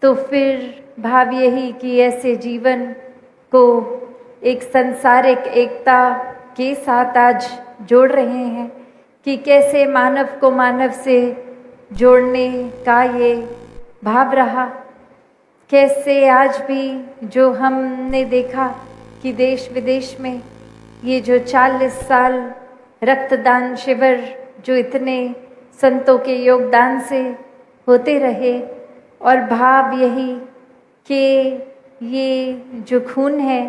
तो फिर भाव यही कि ऐसे जीवन को एक सांसारिक एकता के साथ आज जोड़ रहे हैं कि कैसे मानव को मानव से जोड़ने का ये भाव रहा। कैसे आज भी जो हमने देखा कि देश विदेश में ये जो 40 साल रक्तदान शिविर जो इतने संतों के योगदान से होते रहे, और भाव यही कि ये जो खून है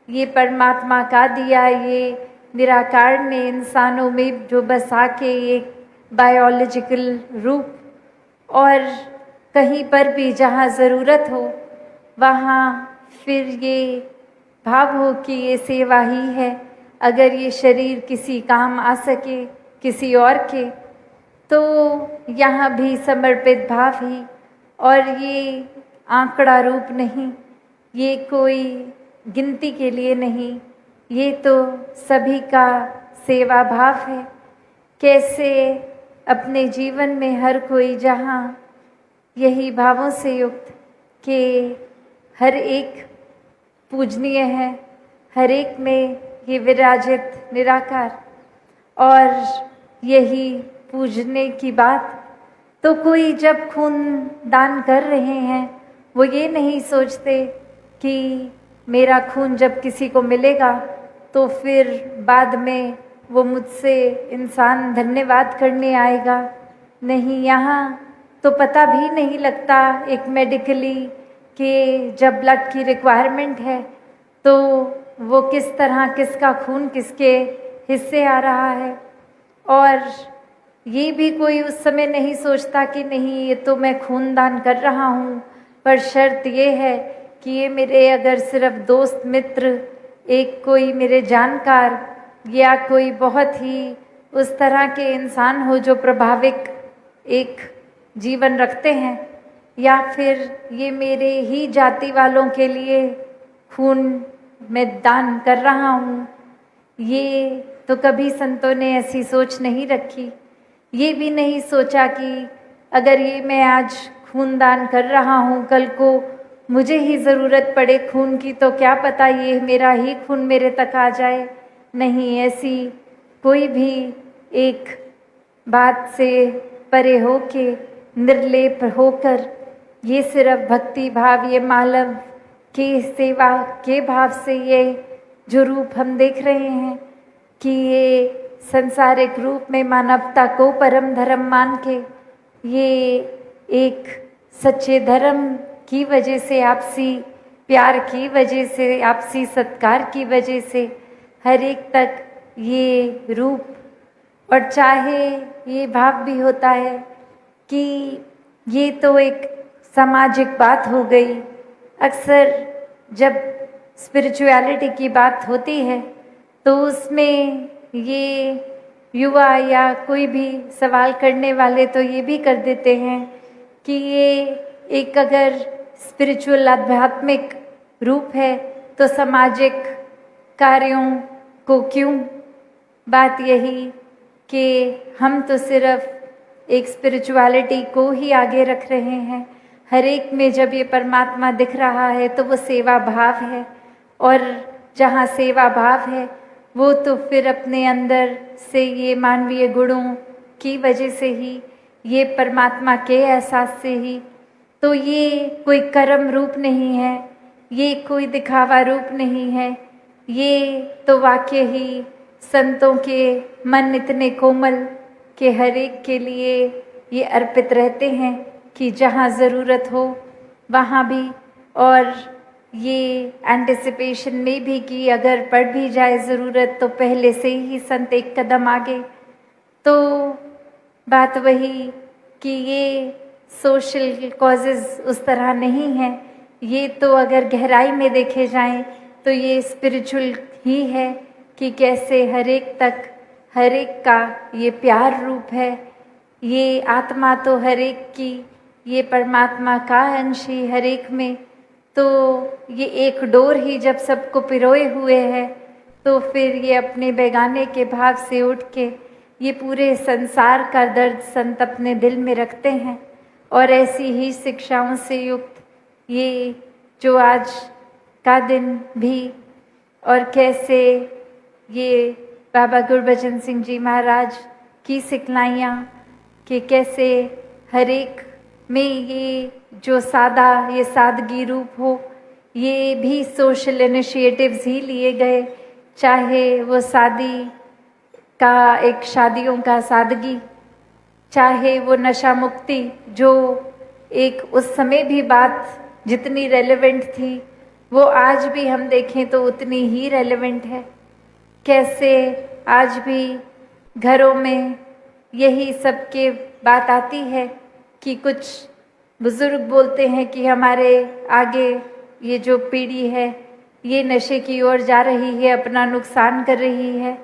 ये परमात्मा का दिया, ये निराकार ने इंसानों में जो बसा के एक बायोलॉजिकल रूप, और कहीं पर भी जहाँ ज़रूरत हो वहाँ फिर ये भाव हो कि ये सेवा ही है। अगर ये शरीर किसी काम आ सके किसी और के, तो यहाँ भी समर्पित भाव ही, और ये आंकड़ा रूप नहीं, ये कोई गिनती के लिए नहीं, ये तो सभी का सेवा भाव है। कैसे अपने जीवन में हर कोई जहाँ यही भावों से युक्त कि हर एक पूजनीय है, हर एक में ये विराजित निराकार, और यही पूजने की बात। तो कोई जब खून दान कर रहे हैं वो ये नहीं सोचते कि मेरा खून जब किसी को मिलेगा तो फिर बाद में वो मुझसे इंसान धन्यवाद करने आएगा। नहीं, यहाँ तो पता भी नहीं लगता एक मेडिकली कि जब ब्लड की रिक्वायरमेंट है तो वो किस तरह किसका खून किसके हिस्से आ रहा है। और ये भी कोई उस समय नहीं सोचता कि नहीं ये तो मैं खून दान कर रहा हूँ, पर शर्त ये है कि ये मेरे अगर सिर्फ दोस्त मित्र, एक कोई मेरे जानकार या कोई बहुत ही उस तरह के इंसान हो जो प्रभाविक एक जीवन रखते हैं, या फिर ये मेरे ही जाति वालों के लिए खून मैं दान कर रहा हूँ। ये तो कभी संतों ने ऐसी सोच नहीं रखी। ये भी नहीं सोचा कि अगर ये मैं आज खून दान कर रहा हूँ, कल को मुझे ही ज़रूरत पड़े खून की तो क्या पता ये मेरा ही खून मेरे तक आ जाए। नहीं, ऐसी कोई भी एक बात से परे होके निर्लेप होकर ये सिर्फ भक्ति भाव, ये मानव की सेवा के भाव से ये जो रूप हम देख रहे हैं कि ये संसारिक रूप में मानवता को परम धर्म मान के ये एक सच्चे धर्म की वजह से, आपसी प्यार की वजह से, आपसी सत्कार की वजह से हर एक तक ये रूप, और चाहे ये भाव भी होता है कि ये तो एक सामाजिक बात हो गई। अक्सर जब स्पिरिचुअलिटी की बात होती है तो उसमें ये युवा या कोई भी सवाल करने वाले तो ये भी कर देते हैं कि ये एक अगर स्पिरिचुअल आध्यात्मिक रूप है तो सामाजिक कार्यों को क्यों। बात यही कि हम तो सिर्फ एक स्पिरिचुअलिटी को ही आगे रख रहे हैं। हर एक में जब ये परमात्मा दिख रहा है तो वो सेवा भाव है, और जहाँ सेवा भाव है वो तो फिर अपने अंदर से ये मानवीय गुणों की वजह से ही, ये परमात्मा के एहसास से ही, तो ये कोई कर्म रूप नहीं है, ये कोई दिखावा रूप नहीं है। ये तो वाकई ही संतों के मन इतने कोमल कि हर एक के लिए ये अर्पित रहते हैं कि जहाँ ज़रूरत हो वहाँ भी, और ये एंटिसिपेशन में भी कि अगर पड़ भी जाए ज़रूरत तो पहले से ही संत एक कदम आगे। तो बात वही कि ये सोशल कॉजेज़ उस तरह नहीं है, ये तो अगर गहराई में देखे जाएं तो ये स्पिरिचुअल ही है कि कैसे हर एक तक हर एक का ये प्यार रूप है। ये आत्मा तो हर एक की, ये परमात्मा का अंश ही हर एक में, तो ये एक डोर ही जब सबको पिरोए हुए है तो फिर ये अपने बेगाने के भाव से उठ के ये पूरे संसार का दर्द संत अपने दिल में रखते हैं। और ऐसी ही शिक्षाओं से युक्त ये जो आज का दिन भी, और कैसे ये बाबा गुरबचन सिंह जी महाराज की सिखलाइयाँ कि कैसे हर एक में ये जो ये सादगी रूप हो, ये भी सोशल इनिशिएटिव्स ही लिए गए, चाहे वो शादियों का सादगी, चाहे वो नशा मुक्ति, जो एक उस समय भी बात जितनी रेलेवेंट थी वो आज भी हम देखें तो उतनी ही रेलेवेंट है। कैसे आज भी घरों में यही सबके बात आती है कि कुछ बुजुर्ग बोलते हैं कि हमारे आगे ये जो पीढ़ी है ये नशे की ओर जा रही है, अपना नुकसान कर रही है।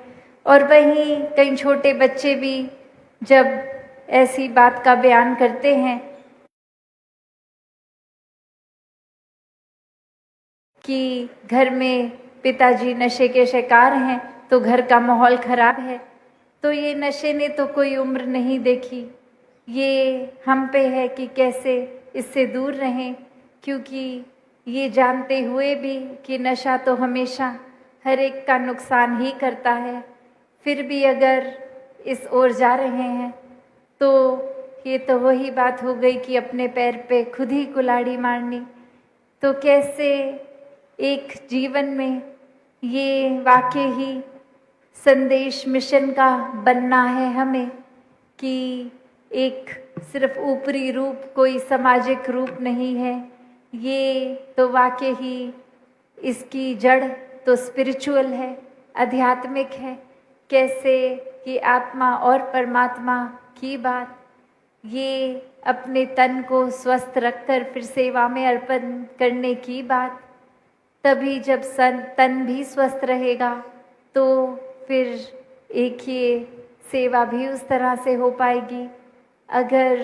और वहीं कई छोटे बच्चे भी जब ऐसी बात का बयान करते हैं कि घर में पिताजी नशे के शिकार हैं तो घर का माहौल खराब है, तो ये नशे ने तो कोई उम्र नहीं देखी। ये हम पे है कि कैसे इससे दूर रहें, क्योंकि ये जानते हुए भी कि नशा तो हमेशा हर एक का नुकसान ही करता है, फिर भी अगर इस ओर जा रहे हैं तो ये तो वही बात हो गई कि अपने पैर पे खुद ही कुल्हाड़ी मारनी। तो कैसे एक जीवन में ये वाकई ही संदेश मिशन का बनना है हमें कि एक सिर्फ ऊपरी रूप कोई सामाजिक रूप नहीं है, ये तो वाकई ही इसकी जड़ तो स्पिरिचुअल है, आध्यात्मिक है। कैसे कि आत्मा और परमात्मा की बात, ये अपने तन को स्वस्थ रखकर फिर सेवा में अर्पण करने की बात, तभी जब तन भी स्वस्थ रहेगा तो फिर एक ये सेवा भी उस तरह से हो पाएगी। अगर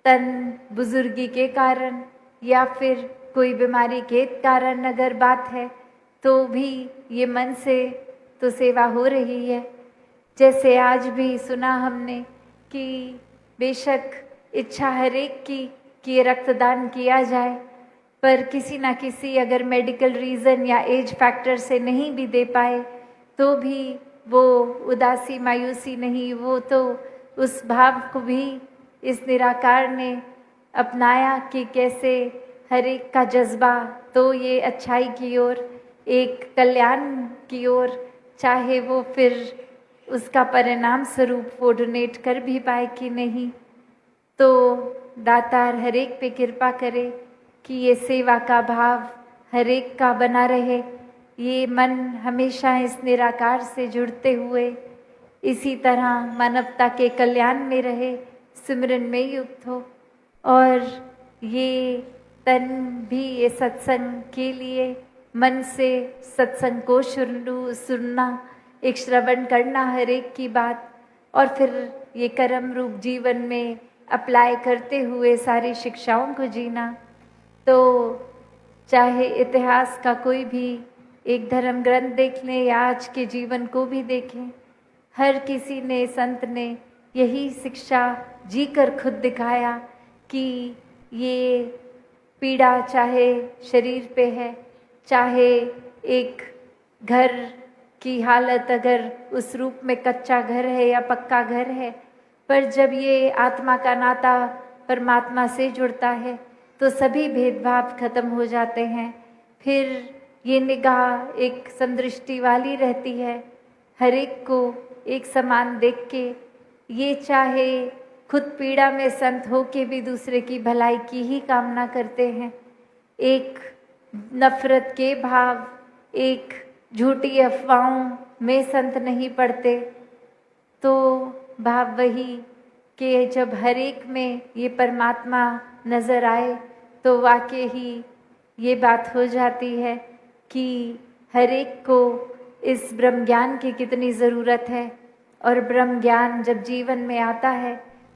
तन बुजुर्गी के कारण या फिर कोई बीमारी के कारण अगर बात है तो भी ये मन से तो सेवा हो रही है। जैसे आज भी सुना हमने कि बेशक इच्छा हर एक की कि ये रक्तदान किया जाए, पर किसी ना किसी अगर मेडिकल रीज़न या एज फैक्टर से नहीं भी दे पाए तो भी वो उदासी मायूसी नहीं, वो तो उस भाव को भी इस निराकार ने अपनाया कि कैसे हर एक का जज्बा तो ये अच्छाई की ओर, एक कल्याण की ओर, चाहे वो फिर उसका परिणाम स्वरूप वो डोनेट कर भी पाए कि नहीं। तो दातार हर एक पे कृपा करे कि ये सेवा का भाव हर एक का बना रहे, ये मन हमेशा इस निराकार से जुड़ते हुए इसी तरह मानवता के कल्याण में रहे, सिमरन में युक्त हो। और ये तन भी ये सत्संग के लिए मन से सत्संग को सुनना, एक श्रवण करना हर एक की बात, और फिर ये कर्म रूप जीवन में अप्लाई करते हुए सारी शिक्षाओं को जीना। तो चाहे इतिहास का कोई भी एक धर्म ग्रंथ देख लें या आज के जीवन को भी देखें, हर किसी ने, संत ने यही शिक्षा जी कर खुद दिखाया कि ये पीड़ा चाहे शरीर पे है, चाहे एक घर की हालत अगर उस रूप में कच्चा घर है या पक्का घर है, पर जब ये आत्मा का नाता परमात्मा से जुड़ता है तो सभी भेदभाव खत्म हो जाते हैं। फिर ये निगाह एक समदृष्टि वाली रहती है, हर एक को एक समान देख के, ये चाहे खुद पीड़ा में संत हो के भी दूसरे की भलाई की ही कामना करते हैं। एक नफरत के भाव, एक झूठी अफवाहों में संत नहीं पड़ते। तो भाव वही कि जब हर एक में ये परमात्मा नज़र आए तो वाकई ही ये बात हो जाती है कि हर एक को इस ब्रह्म ज्ञान की कितनी ज़रूरत है। और ब्रह्म ज्ञान जब जीवन में आता है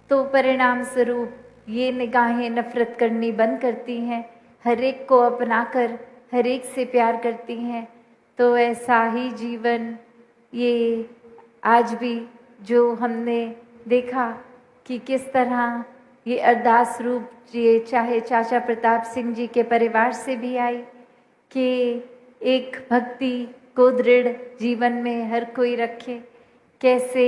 तो परिणाम स्वरूप ये निगाहें नफरत करनी बंद करती हैं, हर एक को अपनाकर हर एक से प्यार करती हैं। तो ऐसा ही जीवन ये आज भी जो हमने देखा कि किस तरह ये अरदास रूप ये चाहे चाचा प्रताप सिंह जी के परिवार से भी आई कि एक भक्ति को दृढ़ जीवन में हर कोई रखे। कैसे